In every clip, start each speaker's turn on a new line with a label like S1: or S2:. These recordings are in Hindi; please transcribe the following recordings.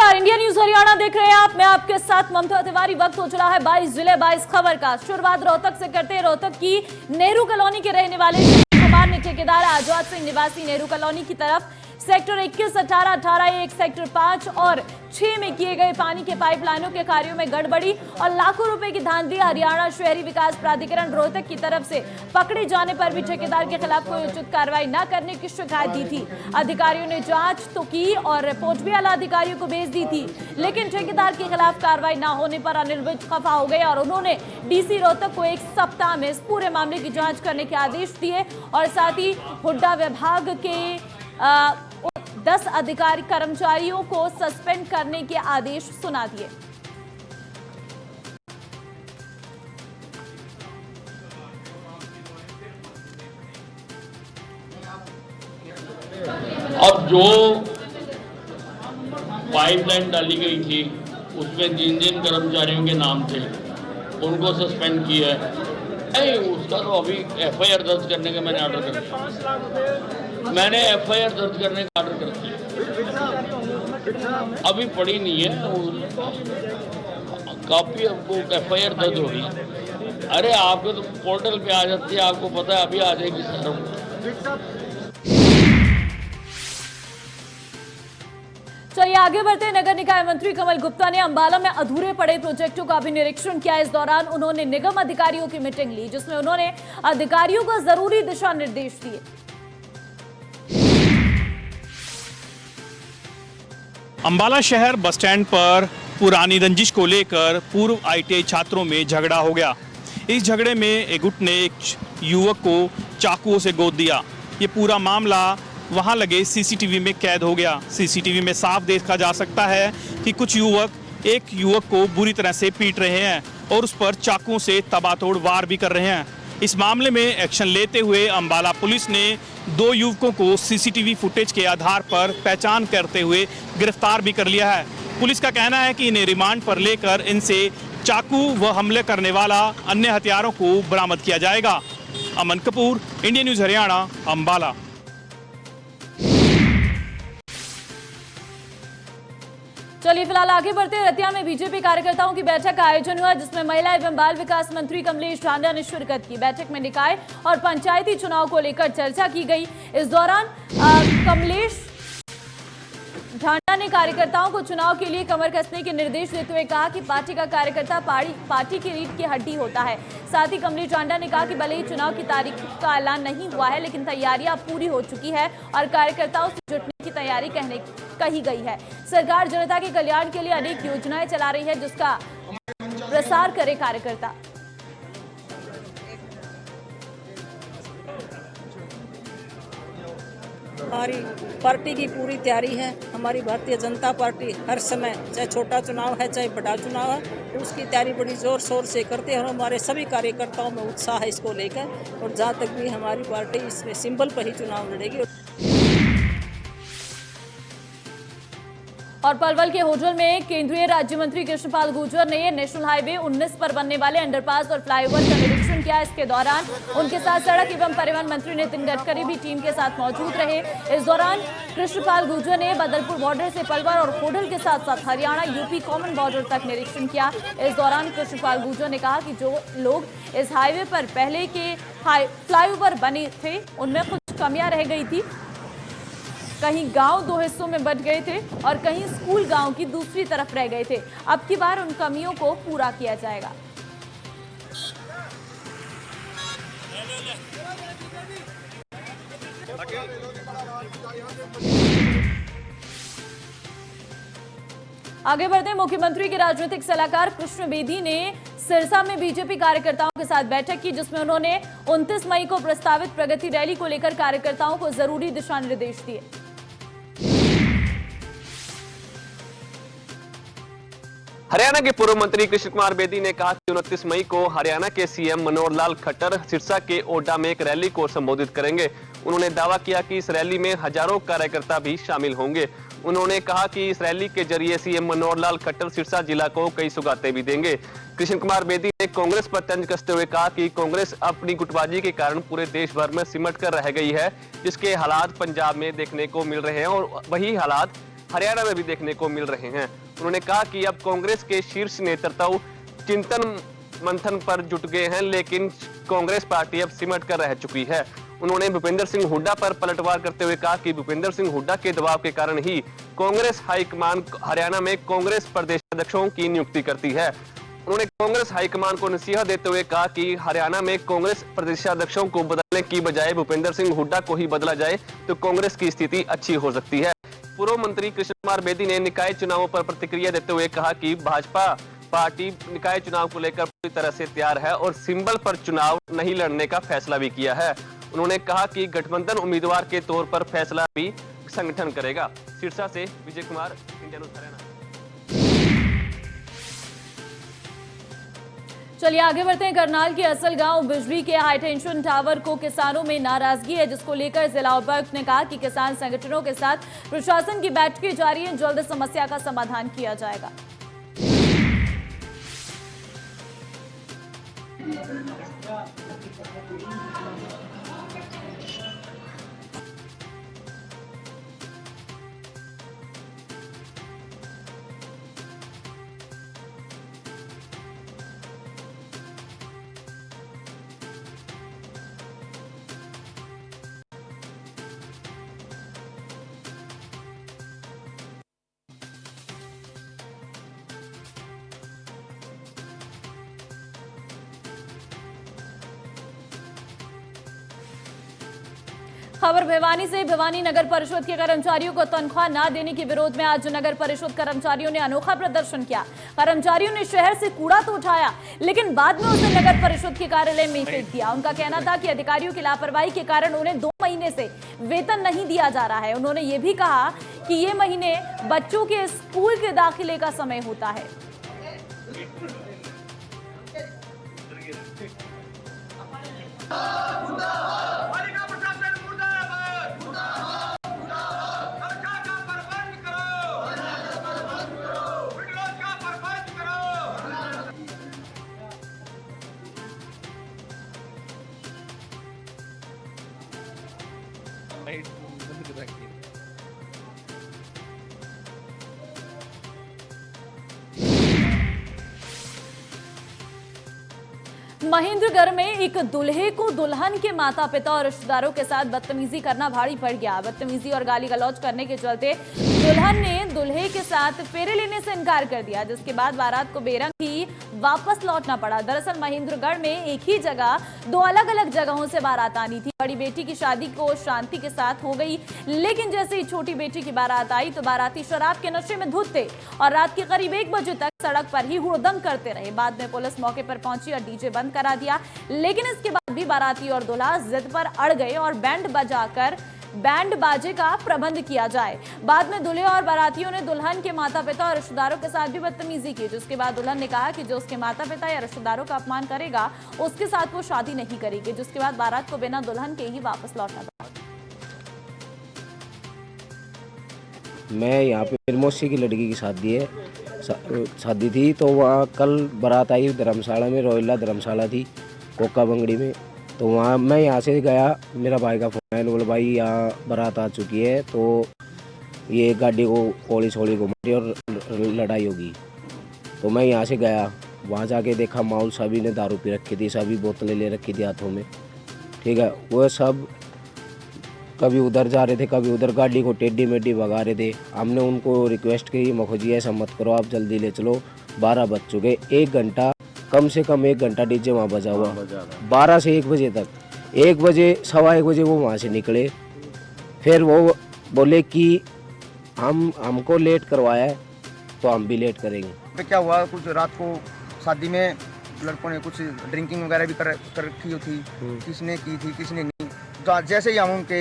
S1: नमस्कार, इंडिया न्यूज हरियाणा देख रहे हैं आप। मैं आपके साथ ममता तिवारी। वक्त हो चला है 22 जिले 22 खबर का। शुरुआत रोहतक से करते हैं। रोहतक की नेहरू कॉलोनी के रहने वाले कुमार ने ठेकेदार आजाद सिंह निवासी नेहरू कॉलोनी की तरफ सेक्टर 21, 18, 18A, सेक्टर 5 और 6 में किए गए पानी के पाइपलाइनों के कार्यों में गड़बड़ी और लाखों रुपए की धांधली हरियाणा शहरी विकास प्राधिकरण रोहतक की तरफ से पकड़े जाने पर भी ठेकेदार के खिलाफ कोई उचित कार्रवाई न करने की शिकायत दी थी। अधिकारियों ने जांच तो की और रिपोर्ट भी आला अधिकारियों को भेज दी थी, लेकिन ठेकेदार के खिलाफ कार्रवाई न होने पर अनिल विज खफा हो गए और उन्होंने डीसी रोहतक को 1 सप्ताह में इस पूरे मामले की जाँच करने के आदेश दिए और साथ ही हुड्डा विभाग के 10 अधिकारी कर्मचारियों को सस्पेंड करने के आदेश सुना दिए।
S2: अब जो पाइपलाइन डाली गई थी उसमें जिन कर्मचारियों के नाम थे उनको सस्पेंड किया है। नहीं, उसका तो अभी एफआईआर दर्ज करने का मैंने ऑर्डर कर दिया। मैंने एफआईआर दर्ज करने का ऑर्डर कर दिया। अभी पड़ी नहीं है काफी, आपको एफआईआर दर्ज होगी। अरे आपको तो पोर्टल पे आ जाती है, आपको पता है, अभी आ जाएगी सर।
S1: चलिए आगे बढ़ते हैं। नगर निकाय मंत्री कमल गुप्ता ने अंबाला में अधूरे पड़े प्रोजेक्टों का भी निरीक्षण किया। इस दौरान उन्होंने निगम अधिकारियों की मीटिंग ली, जिसमें उन्होंने अधिकारियों को जरूरी दिशा निर्देश दिए।
S3: अंबाला शहर बस स्टैंड पर पुरानी रंजिश को लेकर पूर्व आईटीआई छात्रों में झगड़ा हो गया। इस झगड़े में एक गुट ने एक युवक को चाकुओं से गोद दिया। ये पूरा मामला वहां लगे सीसीटीवी में कैद हो गया। सीसीटीवी में साफ देखा जा सकता है कि कुछ युवक एक युवक को बुरी तरह से पीट रहे हैं और उस पर चाकुओं से तबातोड़ वार भी कर रहे हैं। इस मामले में एक्शन लेते हुए अंबाला पुलिस ने 2 युवकों को सीसीटीवी फुटेज के आधार पर पहचान करते हुए गिरफ्तार भी कर लिया है। पुलिस का कहना है कि इन्हें रिमांड पर लेकर इनसे चाकू व हमले करने वाला अन्य हथियारों को बरामद किया जाएगा। अमन कपूर, इंडिया न्यूज हरियाणा, अंबाला।
S1: चलिए फिलहाल आगे बढ़ते हैं। रतिया में बीजेपी कार्यकर्ताओं की बैठक का आयोजन हुआ, जिसमें महिला एवं बाल विकास मंत्री कमलेश ढांडा ने शिरकत की। बैठक में निकाय और पंचायती चुनाव को लेकर चर्चा की गई। इस दौरान कमलेश ढांडा ने कार्यकर्ताओं को चुनाव के लिए कमर कसने के निर्देश देते हुए कहा कि पार्टी का कार्यकर्ता पार्टी की रीढ़ की हड्डी होता है। साथ ही कमलेश ढांडा ने कहा कि भले ही चुनाव की तारीख का ऐलान नहीं हुआ है, लेकिन तैयारियां पूरी हो चुकी है और कार्यकर्ताओं से जुटने की तैयारी कही गई है। सरकार जनता के कल्याण के लिए अनेक योजनाएं चला रही है, जिसका प्रसार करे कार्यकर्ता।
S4: हमारी पार्टी की पूरी तैयारी है। हमारी भारतीय जनता पार्टी हर समय, चाहे छोटा चुनाव है चाहे बड़ा चुनाव है, तो उसकी तैयारी बड़ी जोर शोर से करते हैं और हमारे सभी कार्यकर्ताओं में उत्साह है इसको लेकर। और जहाँ तक भी हमारी पार्टी इसमें सिंबल पर ही चुनाव लड़ेगी।
S1: और पलवल के होडल में केंद्रीय राज्य मंत्री कृष्णपाल गुर्जर ने नेशनल हाईवे 19 पर बनने वाले अंडरपास और फ्लाईओवर का निरीक्षण किया। इसके दौरान उनके साथ सड़क एवं परिवहन मंत्री नितिन गडकरी भी टीम के साथ मौजूद रहे। इस दौरान कृष्णपाल गुर्जर ने बदरपुर बॉर्डर से पलवल और होडल के साथ साथ हरियाणा यूपी कॉमन बॉर्डर तक निरीक्षण किया। इस दौरान कृष्णपाल गुर्जर ने कहा कि जो लोग इस हाईवे पर पहले के फ्लाईओवर बने थे उनमें कुछ कमियां रह गई थी। कहीं गांव 2 हिस्सों में बंट गए थे और कहीं स्कूल गांव की दूसरी तरफ रह गए थे। अब की बार उन कमियों को पूरा किया जाएगा। आगे बढ़ते हैं। मुख्यमंत्री के राजनीतिक सलाहकार कृष्ण बेदी ने सिरसा में बीजेपी कार्यकर्ताओं के साथ बैठक की, जिसमें उन्होंने 29 मई को प्रस्तावित प्रगति रैली को लेकर कार्यकर्ताओं को जरूरी दिशा निर्देश दिए।
S5: हरियाणा के पूर्व मंत्री कृष्ण कुमार बेदी ने कहा कि 29 मई को हरियाणा के सीएम मनोहर लाल खट्टर सिरसा के ओडा में एक रैली को संबोधित करेंगे। उन्होंने दावा किया कि इस रैली में हजारों कार्यकर्ता भी शामिल होंगे। उन्होंने कहा कि इस रैली के जरिए सीएम मनोहर लाल खट्टर सिरसा जिला को कई सौगातें भी देंगे। कृष्ण कुमार बेदी ने कांग्रेस पर तंज कसते हुए कहा कि कांग्रेस अपनी गुटबाजी के कारण पूरे देश भर में सिमट कर रह गई है, जिसके हालात पंजाब में देखने को मिल रहे हैं और वही हालात हरियाणा में भी देखने को मिल रहे हैं। उन्होंने कहा कि अब कांग्रेस के शीर्ष नेतृत्व चिंतन मंथन पर जुट गए हैं, लेकिन कांग्रेस पार्टी अब सिमट कर रह चुकी है। उन्होंने भूपेंद्र सिंह हुड्डा पर पलटवार करते हुए कहा कि भूपेंद्र सिंह हुड्डा के दबाव के कारण ही कांग्रेस हाईकमान हरियाणा में कांग्रेस प्रदेशाध्यक्षों की नियुक्ति करती है। उन्होंने कांग्रेस हाईकमान को नसीहत देते हुए कहा कि हरियाणा में कांग्रेस प्रदेशाध्यक्षों को बदलने की बजाय भूपेंद्र सिंह हुड्डा को ही बदला जाए तो कांग्रेस की स्थिति अच्छी हो सकती है। पूर्व मंत्री कृष्ण कुमार बेदी ने निकाय चुनावों पर प्रतिक्रिया देते हुए कहा कि भाजपा पार्टी निकाय चुनाव को लेकर पूरी तरह से तैयार है और सिंबल पर चुनाव नहीं लड़ने का फैसला भी किया है। उन्होंने कहा कि गठबंधन उम्मीदवार के तौर पर फैसला भी संगठन करेगा। सिरसा से विजय कुमार, इंडिया न्यूज़ हरियाणा।
S1: चलिए आगे बढ़ते हैं। करनाल के असल गांव बिजली के हाईटेंशन टावर को किसानों में नाराजगी है, जिसको लेकर जिला उपायुक्त ने कहा कि किसान संगठनों के साथ प्रशासन की बैठकें जारी हैं, जल्द समस्या का समाधान किया जाएगा। खबर भिवानी से। भिवानी नगर परिषद के कर्मचारियों को तनख्वाह न देने के विरोध में आज नगर परिषद कर्मचारियों ने अनोखा प्रदर्शन किया। कर्मचारियों ने शहर से कूड़ा तो उठाया, लेकिन बाद में उसे नगर परिषद के कार्यालय में फेंक दिया। उनका कहना था कि अधिकारियों की लापरवाही के कारण उन्हें 2 महीने से वेतन नहीं दिया जा रहा है। उन्होंने ये भी कहा कि ये महीने बच्चों के स्कूल के दाखिले का समय होता है। महेंद्रगढ़ में एक दूल्हे को दुल्हन के माता पिता और रिश्तेदारों के साथ बदतमीजी करना भारी पड़ गया। बदतमीजी और गाली गलौज करने के चलते दुल्हन ने दूल्हे के साथ फेरे लेने से इनकार कर दिया, जिसके बाद बारात को बेरंग ही वापस लौटना पड़ा। दरअसल महेंद्रगढ़ में एक ही जगह 2 अलग-अलग जगहों से बारात आनी थी। बड़ी बेटी की शादी को शांति के साथ हो गई, लेकिन जैसे ही छोटी बेटी की बारात आई तो बाराती शराब के नशे में धुत थे और रात के करीब 1 बजे तक सड़क पर ही हुड़दंग करते रहे। बाद में पुलिस मौके पर पहुंची और डीजे बंद करा दिया, लेकिन इसके बाद भी बाराती और दूल्हा जिद पर अड़ गए और बैंड बाजे का प्रबंध किया जाए। बाद में दूल्हे और बारातियों ने दुल्हन के माता पिता और रिश्तेदारों के साथ भी बदतमीजी की, जिसके बाद दुल्हन ने कहा कि जो उसके माता पिता या रिश्तेदारों का अपमान करेगा उसके साथ वो शादी नहीं करेगी, जिसके बाद बारात को बिना दुल्हन के ही वापस लौटना पड़ा।
S6: मैं यहाँ पे मेरी मौसी की लड़की की शादी थी, तो वहाँ कल बारात आई धर्मशाला में, रोहिला धर्मशाला थी कोका बंगड़ी में। तो वहाँ मैं यहाँ से गया, मेरा भाई का फोन आया, बोले भाई यहाँ बारात आ चुकी है, तो ये गाड़ी को कोड़ी छोड़ी घुमाई और लड़ाई होगी। तो मैं यहाँ से गया, वहाँ जाके देखा माहौल सभी ने दारू पी रखी थी, सभी बोतलें ले रखी थी हाथों में, ठीक है। वो सब कभी उधर जा रहे थे, कभी उधर, गाड़ी को टेढ़ी मेढ़ी भगा रहे थे। हमने उनको रिक्वेस्ट की, मखोजी ऐसा मत करो, आप जल्दी ले चलो, 12 बज चुके। 1 घंटा, कम से कम 1 घंटा डीजे वहाँ बजा हुआ, 12 से 1 बजे तक। 1 बजे, 1:15 बजे वो वहाँ से निकले। फिर वो बोले कि हमको लेट करवाया है तो हम भी लेट करेंगे।
S7: तो क्या हुआ, कुछ रात को शादी में लड़कों ने कुछ ड्रिंकिंग वगैरह भी कर रखी थी, किसने की थी किसने नहीं। तो जैसे ही हम उनके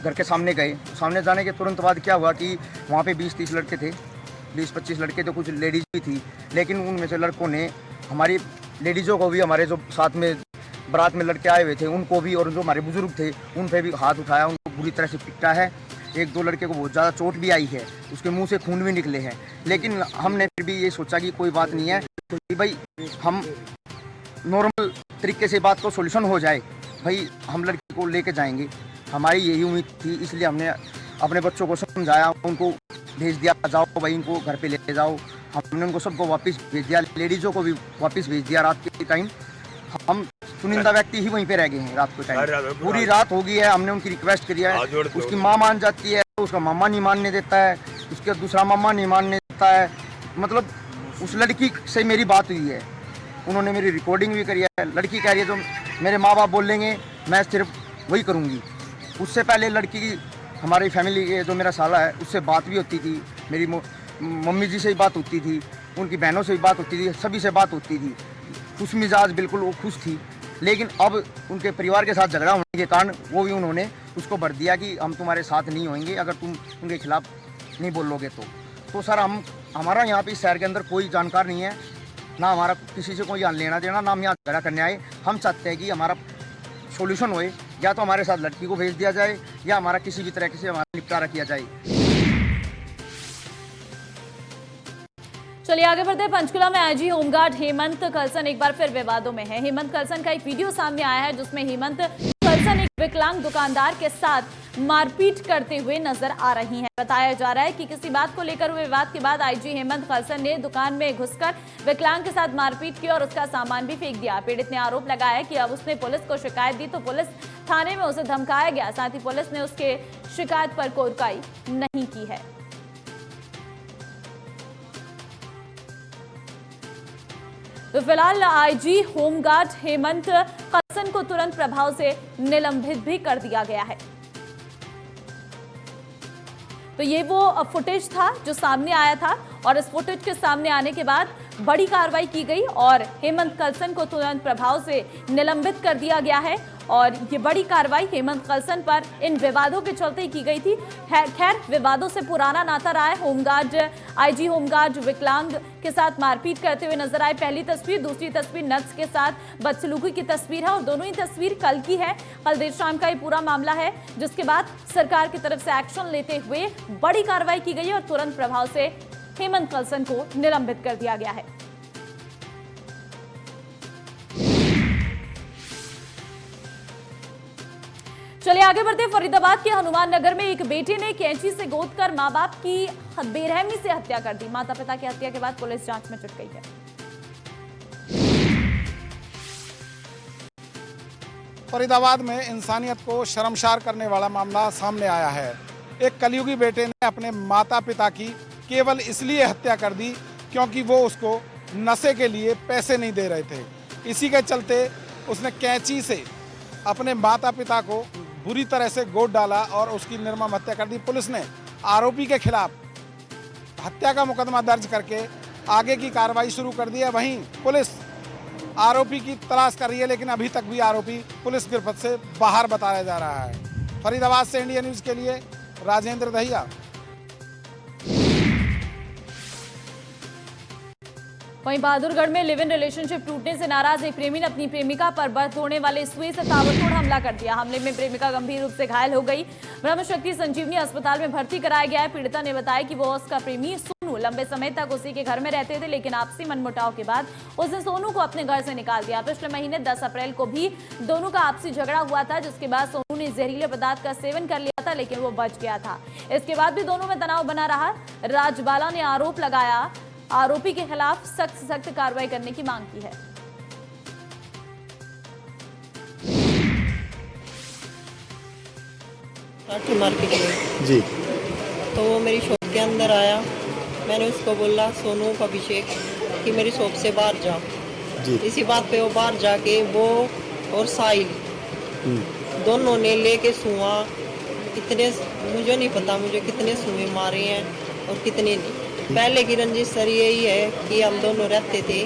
S7: घर के सामने गए, सामने जाने के तुरंत बाद क्या हुआ कि वहाँ पे 20-30 लड़के थे, 20-25 लड़के, तो कुछ लेडीज़ भी थी। लेकिन उनमें से लड़कों ने हमारी लेडीज़ों को भी, हमारे जो साथ में बारात में लड़के आए हुए थे उनको भी, और जो हमारे बुजुर्ग थे उन पर भी हाथ उठाया, उनको बुरी तरह से पिटा है। 1-2 लड़के को बहुत ज़्यादा चोट भी आई है, उसके मुंह से खून भी निकले हैं। लेकिन हमने फिर भी ये सोचा कि कोई बात नहीं है, तो भाई हम नॉर्मल तरीके से बात को सॉल्यूशन हो जाए, भाई हम लड़की को लेके जाएंगे, हमारी यही उम्मीद थी। इसलिए हमने अपने बच्चों को समझाया, उनको भेज दिया, जाओ भाई इनको घर पे ले जाओ। हमने उनको सबको वापस भेज दिया, लेडीज़ों को भी वापस भेज दिया रात के टाइम। हम चुनिंदा व्यक्ति ही वहीं पे रह गए हैं रात के टाइम। पूरी रात हो गई है, हमने उनकी रिक्वेस्ट करी है, उसकी माँ मान जाती है, उसका मामा नहीं मानने देता है, उसके दूसरा मामा नहीं मानने देता है। मतलब उस लड़की से मेरी बात हुई है, उन्होंने मेरी रिकॉर्डिंग भी करी है। लड़की कह रही है जो मेरे माँ बाप बोलेंगे मैं सिर्फ वही करूँगी। उससे पहले लड़की की हमारी फैमिली के जो मेरा साला है उससे बात भी होती थी, मेरी मम्मी जी से भी बात होती थी, उनकी बहनों से भी बात होती थी, सभी से बात होती थी। खुश मिजाज बिल्कुल वो खुश थी। लेकिन अब उनके परिवार के साथ झगड़ा होने के कारण वो भी उन्होंने उसको भर दिया कि हम तुम्हारे साथ नहीं होंगे अगर तुम उनके खिलाफ नहीं बोलोगे तो सर हमारा यहाँ पे इस शहर के अंदर कोई जानकार नहीं है, ना हमारा किसी से कोई यहाँ लेना देना, ना हम यहाँ झगड़ा करने आए। हम चाहते हैं कि हमारा सॉल्यूशन होए, या तो हमारे साथ लड़की को भेज दिया जाए या हमारा किसी भी तरह से हमारा निपटारा किया जाए।
S1: चलिए आगे बढ़ते हैं। पंचकुला में आईजी होमगार्ड हेमंत कलसन एक बार फिर विवादों में है। हेमंत कलसन का एक वीडियो सामने आया है जिसमें हेमंत कलसन एक विकलांग दुकानदार के साथ मारपीट करते हुए नजर आ रही हैं। बताया जा रहा है कि किसी बात को लेकर हुए विवाद के बाद आईजी हेमंत कलसन ने दुकान में घुसकर विकलांग के साथ मारपीट की और उसका सामान भी फेंक दिया। पीड़ित ने आरोप लगाया कि अब उसने पुलिस को शिकायत दी तो पुलिस थाने में उसे धमकाया गया। साथ ही पुलिस ने उसके शिकायत पर कार्रवाई नहीं की है। तो फिलहाल आईजी होमगार्ड हेमंत कलसन को तुरंत प्रभाव से निलंबित भी कर दिया गया है। तो ये वो फुटेज था जो सामने आया था और इस फुटेज के सामने आने के बाद बड़ी कार्रवाई की गई और हेमंत कलसन को तुरंत प्रभाव से निलंबित कर दिया गया है। और ये बड़ी कार्रवाई हेमंत कलसन पर इन विवादों के चलते ही की गई थी। खैर विवादों से पुराना नाता रहा है। होमगार्ड आईजी होमगार्ड विकलांग के साथ मारपीट करते हुए नजर आए। पहली तस्वीर, दूसरी तस्वीर नक्स के साथ बदसलूकी की तस्वीर है और दोनों ही तस्वीर कल की है। कल देर शाम का ये पूरा मामला है जिसके बाद सरकार की तरफ से एक्शन लेते हुए बड़ी कार्रवाई की गई और तुरंत प्रभाव से हेमंत कलसन को निलंबित कर दिया गया है। चलिए आगे बढ़ते। फरीदाबाद के हनुमान नगर में एक बेटे ने कैंची से गोदकर मां बाप की बेरहमी से हत्या कर दी। माता पिता की हत्या के बाद पुलिस जांच में जुट गई है।
S8: फरीदाबाद में इंसानियत को शर्मसार करने वाला मामला सामने आया है। एक कलयुगी बेटे ने अपने माता पिता की केवल इसलिए हत्या कर दी क्योंकि वो उसको नशे के लिए पैसे नहीं दे रहे थे। इसी के चलते उसने कैंची से अपने माता पिता को बुरी तरह से गोद डाला और उसकी निर्मम हत्या कर दी। पुलिस ने आरोपी के खिलाफ हत्या का मुकदमा दर्ज करके आगे की कार्रवाई शुरू कर दी है। वहीं पुलिस आरोपी की तलाश कर रही है, लेकिन अभी तक भी आरोपी पुलिस गिरफ्त से बाहर बताया जा रहा है। फरीदाबाद से इंडिया न्यूज़ के लिए राजेंद्र दहिया।
S1: वहीं बहादुरगढ़ में लिव इन रिलेशनशिप टूटने से नाराज एक प्रेमी ने अपनी प्रेमिका पर बर्फ तोड़ने वाले सुई से ताबड़तोड़ हमला कर दिया। हमले में प्रेमिका गंभीर रूप से घायल हो गई। ब्रह्मशक्ति संजीवनी अस्पताल में भर्ती कराया गया है। पीड़िता ने बताया कि वो उसका प्रेमी सोनू लंबे समय तक उसी के घर में रहते थे, लेकिन आपसी मनमुटाव के बाद उसने सोनू को अपने घर से निकाल दिया। पिछले महीने 10 अप्रैल को भी दोनों का आपसी झगड़ा हुआ था, जिसके बाद सोनू ने जहरीले पदार्थ का सेवन कर लिया था, लेकिन वो बच गया था। इसके बाद भी दोनों में तनाव बना रहा। राजबाला ने आरोप लगाया, आरोपी के खिलाफ सख्त से सख्त कार्रवाई करने की मांग की है।
S9: मार्केट में
S10: जी
S9: तो वो मेरी शॉप के अंदर आया। मैंने उसको बोला सोनू अभिषेक कि मेरी शॉप से बाहर जा।
S10: जी
S9: इसी बात पे वो बाहर जाके वो और साहिल दोनों ने लेके सुआ। कितने मुझे नहीं पता मुझे कितने सुए मारे हैं और कितने नहीं। पहले की रंजिश सर यही है कि हम दोनों रहते थे,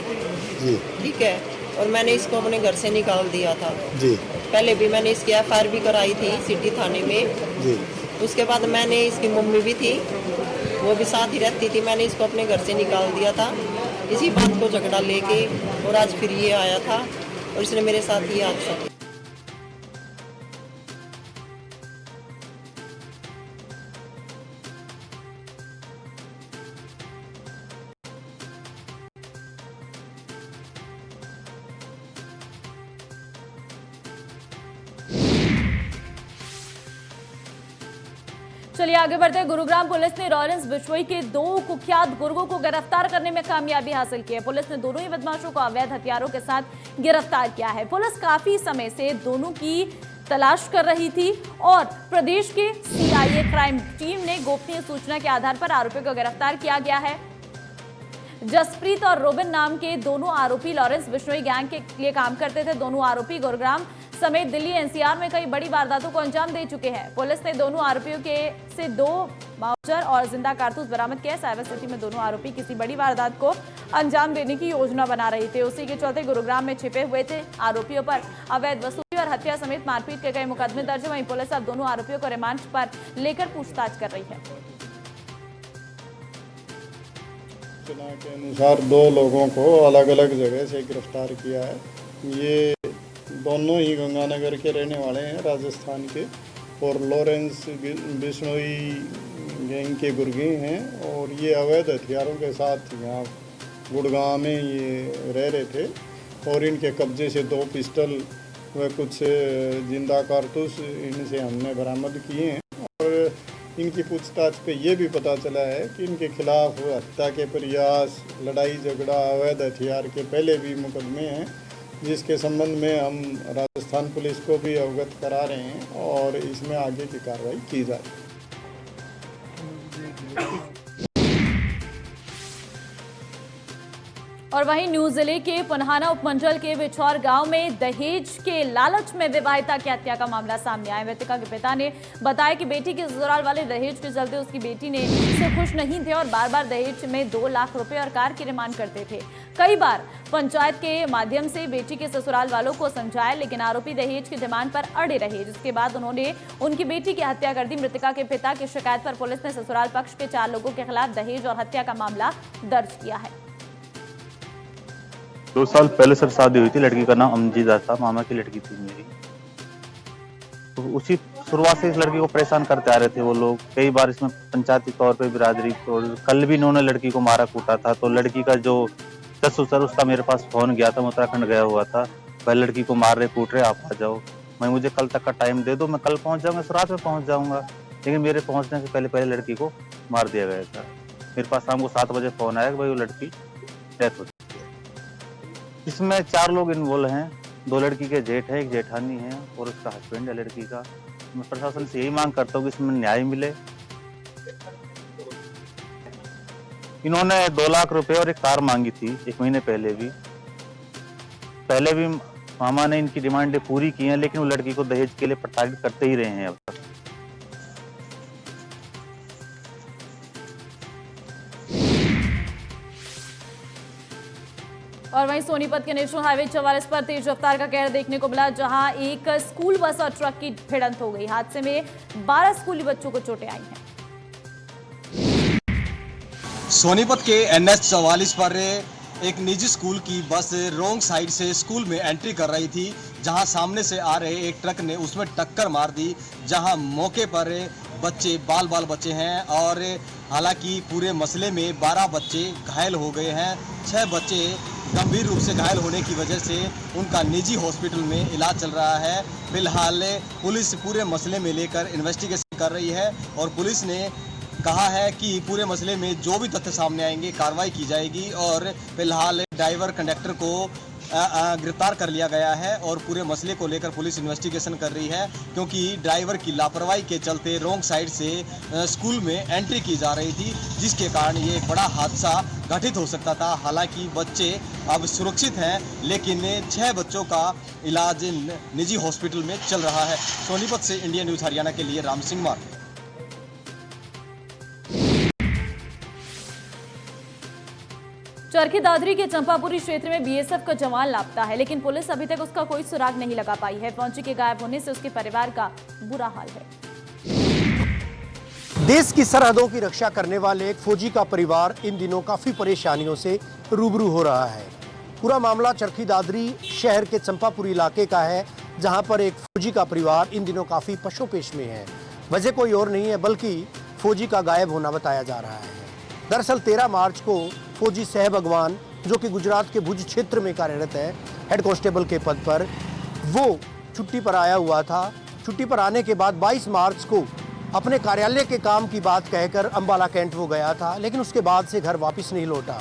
S10: जी
S9: ठीक है, और मैंने इसको अपने घर से निकाल दिया था।
S10: जी
S9: पहले भी मैंने इसकी एफआईआर भी कराई थी सिटी थाने में।
S10: जी
S9: उसके बाद मैंने इसकी मम्मी भी थी, वो भी साथ ही रहती थी। मैंने इसको अपने घर से निकाल दिया था इसी बात को झगड़ा लेके, और आज फिर ये आया था और इसने मेरे साथ ही हादसा किया।
S1: चलिए आगे बढ़ते हैं। गुरुग्राम पुलिस ने लॉरेंस बिश्नोई के 2 कुख्यात गुर्गों को गिरफ्तार करने में कामयाबी हासिल की है। पुलिस ने दोनों ही बदमाशों को अवैध हथियारों के साथ गिरफ्तार किया है। पुलिस काफी समय से दोनों की तलाश कर रही थी और प्रदेश के सीआईए क्राइम टीम ने गोपनीय सूचना के आधार पर आरोपियों को गिरफ्तार किया गया है। जसप्रीत और रोबिन नाम के दोनों आरोपी लॉरेंस बिश्नोई गैंग के लिए काम करते थे। दोनों आरोपी गुरुग्राम समेत दिल्ली एनसीआर में कई बड़ी वारदातों को अंजाम दे चुके हैं। पुलिस ने दोनों आरोपियों से 2 माउचर और जिंदा कारतूस बरामद किया। साइबर सिटी में दोनों आरोपी किसी बड़ी वारदात को अंजाम देने की योजना बना रहे थे। उसी के चलते गुरुग्राम में छिपे हुए थे। आरोपियों पर अवैध वसूली और हत्या समेत मारपीट के कई मुकदमे दर्ज है। वहीं पुलिस अब दोनों आरोपियों को रिमांड पर लेकर पूछताछ कर रही है।
S10: सूचना के अनुसार 2 लोगों को अलग अलग जगह से गिरफ्तार किया है। ये दोनों ही गंगानगर के रहने वाले हैं, राजस्थान के, और लॉरेंस बिश्नोई गैंग के गुर्गे हैं और ये अवैध हथियारों के साथ यहाँ गुड़गांव में ये रह रहे थे और इनके कब्जे से 2 पिस्टल व कुछ जिंदा कारतूस इनसे हमने बरामद किए हैं। और इनकी पूछताछ पे ये भी पता चला है कि इनके खिलाफ हत्या के प्रयास, लड़ाई झगड़ा, अवैध हथियार के पहले भी मुकदमे हैं, जिसके संबंध में हम राजस्थान पुलिस को भी अवगत करा रहे हैं और इसमें आगे की कार्रवाई की जा रही है।
S1: और वहीं न्यू जिले के पुन्हाना उपमंडल के बिछौर गांव में दहेज के लालच में विवाहिता की हत्या का मामला सामने आया। मृतका के पिता ने बताया कि बेटी के ससुराल वाले दहेज के चलते उसकी बेटी ने से खुश नहीं थे और बार बार दहेज में 2 लाख रुपए और कार की डिमांड करते थे। कई बार पंचायत के माध्यम से बेटी के ससुराल वालों को समझाया, लेकिन आरोपी दहेज की डिमांड पर अड़े रहे, जिसके बाद उन्होंने उनकी बेटी की हत्या कर दी। मृतका के पिता की शिकायत पर पुलिस ने ससुराल पक्ष के 4 लोगों के खिलाफ दहेज और हत्या का मामला दर्ज किया है।
S11: 2 साल पहले सर शादी हुई थी। लड़की का नाम अमजीदा था, मामा की लड़की थी मेरी। तो उसी शुरुआत से इस लड़की को परेशान करते आ रहे थे वो लोग। कई बार इसमें पंचायती तौर पे बिरादरी, और कल भी इन्होंने लड़की को मारा कूटा था। तो लड़की का जो ससुर उसका मेरे पास फोन गया था, मैं उत्तराखंड गया हुआ था, पहले लड़की को मार रहे कूट रहे, आप आ जाओ, मैं मुझे कल तक का टाइम दे दो, मैं कल पहुंच जाऊंगा, रात में पहुंच जाऊंगा। लेकिन मेरे पहुंचने से पहले लड़की को मार दिया गया था। मेरे पास शाम को 7 बजे फोन आया कि भाई वो लड़की डेथ हो चुकी है। इसमें 4 लोग इन्वॉल्व हैं। 2 लड़की के जेठ है, एक जेठानी है और उसका हस्बैंड है लड़की का। मैं प्रशासन से यही मांग करता हूँ कि इसमें न्याय मिले। इन्होंने 2 लाख रुपए और एक कार मांगी थी 1 महीने पहले भी मामा ने इनकी डिमांडें पूरी की हैं, लेकिन वो लड़की को दहेज के लिए प्रताड़ित करते ही रहे हैं अब तक।
S1: और वहीं सोनीपत के नेशनल हाईवे 44 पर तेज रफ्तार का कहर देखने को मिला, जहां एक स्कूल बस और ट्रक की भिड़ंत हो गई। हादसे में 12 स्कूली बच्चों को चोटें आई हैं।
S12: सोनीपत के NH 44 पर एक निजी स्कूल की बस रोंग साइड से स्कूल में एंट्री कर रही थी, जहां सामने से आ रहे एक ट्रक ने उसमें टक्कर मार दी, जहां मौके पर बच्चे बाल बच्चे हैं। और हालांकि पूरे मसले में 12 बच्चे घायल हो गए हैं। 6 बच्चे गंभीर रूप से घायल होने की वजह से उनका निजी हॉस्पिटल में इलाज चल रहा है। फिलहाल पुलिस पूरे मसले में लेकर इन्वेस्टिगेशन कर रही है और पुलिस ने कहा है कि पूरे मसले में जो भी तथ्य सामने आएंगे कार्रवाई की जाएगी। और फिलहाल ड्राइवर कंडक्टर को गिरफ्तार कर लिया गया है और पूरे मसले को लेकर पुलिस इन्वेस्टिगेशन कर रही है, क्योंकि ड्राइवर की लापरवाही के चलते रोंग साइड से स्कूल में एंट्री की जा रही थी, जिसके कारण ये एक बड़ा हादसा घटित हो सकता था। हालांकि बच्चे अब सुरक्षित हैं, लेकिन 6 बच्चों का इलाज निजी हॉस्पिटल में चल रहा है। सोनीपत से इंडिया न्यूज़ हरियाणा के लिए राम सिंह मार।
S1: चरखी दादरी के चंपापुरी क्षेत्र में बीएसएफ का जवान लापता है, लेकिन पुलिस अभी तक उसका कोई सुराग नहीं लगा पाई है। फौजी के गायब होने से उसके परिवार का बुरा हाल है।
S13: देश की सरहदों की रक्षा करने वाले एक फौजी का परिवार इन दिनों काफी परेशानियों से रूबरू हो रहा है। पूरा मामला चरखी दादरी शहर के चंपापुरी इलाके का है, जहां पर एक फौजी का परिवार इन दिनों काफी पशोपेश में है। वजह कोई और नहीं है बल्कि फौजी का गायब होना बताया जा रहा है। दरअसल 13 मार्च को फौजी सहब अगवान, जो कि गुजरात के भुज क्षेत्र में कार्यरत है हेड कांस्टेबल के पद पर, वो छुट्टी पर आया हुआ था। छुट्टी पर आने के बाद 22 मार्च को अपने कार्यालय के काम की बात कहकर अंबाला कैंट वो गया था, लेकिन उसके बाद से घर वापस नहीं लौटा।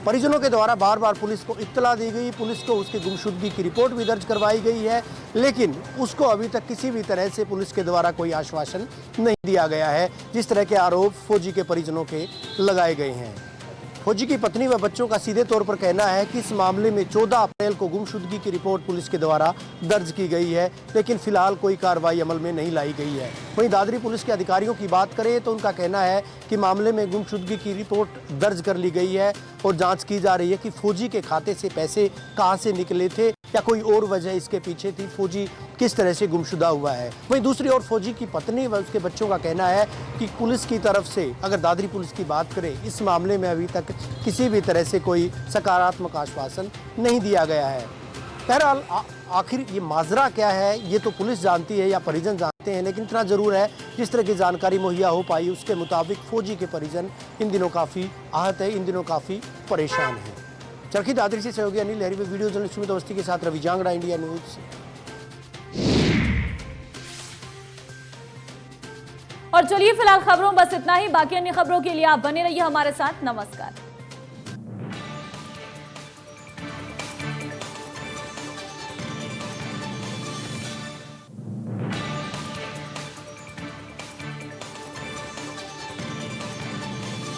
S13: परिजनों के द्वारा बार बार पुलिस को इत्तला दी गई, पुलिस को उसकी गुमशुदगी की रिपोर्ट भी दर्ज करवाई गई है, लेकिन उसको अभी तक किसी भी तरह से पुलिस के द्वारा कोई आश्वासन नहीं दिया गया है, जिस तरह के आरोप फौजी के परिजनों के लगाए गए हैं। फौजी की पत्नी व बच्चों का सीधे तौर पर कहना है कि इस मामले में 14 अप्रैल को गुमशुदगी की रिपोर्ट पुलिस के द्वारा दर्ज की गई है, लेकिन फिलहाल कोई कार्रवाई अमल में नहीं लाई गई है। वहीं दादरी पुलिस के अधिकारियों की बात करें तो उनका कहना है कि मामले में गुमशुदगी की रिपोर्ट दर्ज कर ली गई है और जांच की जा रही है कि फौजी के खाते से पैसे कहां से निकले थे या कोई और वजह इसके पीछे थी, फौजी किस तरह से गुमशुदा हुआ है। वहीं दूसरी ओर फौजी की पत्नी व उसके बच्चों का कहना है कि पुलिस की तरफ से, अगर दादरी पुलिस की बात करें, इस मामले में अभी तक किसी भी तरह से कोई सकारात्मक आश्वासन नहीं दिया गया है। बहरहाल आखिर ये माजरा क्या है ये तो पुलिस जानती है या परिजन जानते हैं, लेकिन इतना जरूर है जिस तरह की जानकारी मुहैया हो पाई उसके मुताबिक फौजी के परिजन इन दिनों काफ़ी आहत है, इन दिनों काफ़ी परेशान हैं। चरखी दादरी से सहयोगी अनिल लहरी, वीडियो जर्नलिस्ट सुमित अवस्थी के साथ रवि जांगड़ा, इंडिया न्यूज।
S1: और चलिए फिलहाल खबरों बस इतना ही, बाकी अन्य खबरों के लिए आप बने रहिए हमारे साथ। नमस्कार।